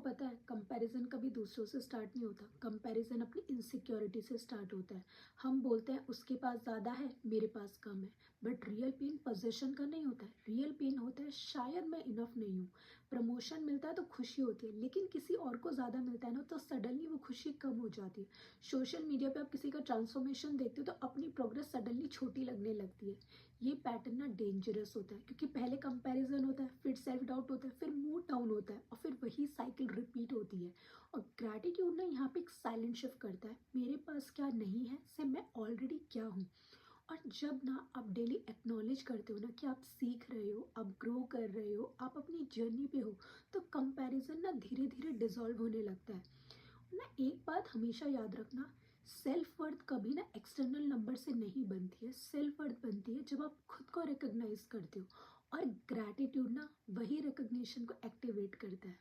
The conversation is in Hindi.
पता है कंपैरिजन कभी दूसरों से स्टार्ट नहीं होता। कंपैरिजन अपनी इनसिक्योरिटी से स्टार्ट होता है। हम बोलते हैं उसके पास ज़्यादा है, मेरे पास कम है। बट रियल पेन पोजीशन का नहीं होता है। रियल पेन होता है शायद मैं इनफ नहीं हूँ। प्रमोशन मिलता है तो खुशी होती है, लेकिन किसी और को ज़्यादा मिलता है ना, तो सडनली वो खुशी कम हो जाती है। सोशल मीडिया पे आप किसी का ट्रांसफॉर्मेशन देखते हो तो अपनी प्रोग्रेस सडनली छोटी लगने लगती है। ये पैटर्न ना डेंजरस होता है, क्योंकि पहले कंपैरिजन होता है, फिर सेल्फ डाउट होता है, फिर मूड डाउन होता है, और फिर वही साइकिल रिपीट होती है। और ग्रैटिट्यूड ना यहाँ पे एक साइलेंट शिफ्ट करता है। मेरे पास क्या नहीं है से मैं ऑलरेडी क्या हूँ। और जब ना आप डेली एक्नॉलेज करते हो ना कि आप सीख रहे हो, आप ग्रो कर रहे हो, आप अपनी जर्नी पे हो, तो कंपैरिजन ना धीरे धीरे डिसॉल्व होने लगता है। ना एक बात हमेशा याद रखना, सेल्फ वर्थ कभी ना एक्सटर्नल नंबर से नहीं बनती है। सेल्फ वर्थ बनती है जब आप खुद को रिकॉग्नाइज करते हो, और ग्रैटिट्यूड ना वही रिकॉग्निशन को एक्टिवेट करता है।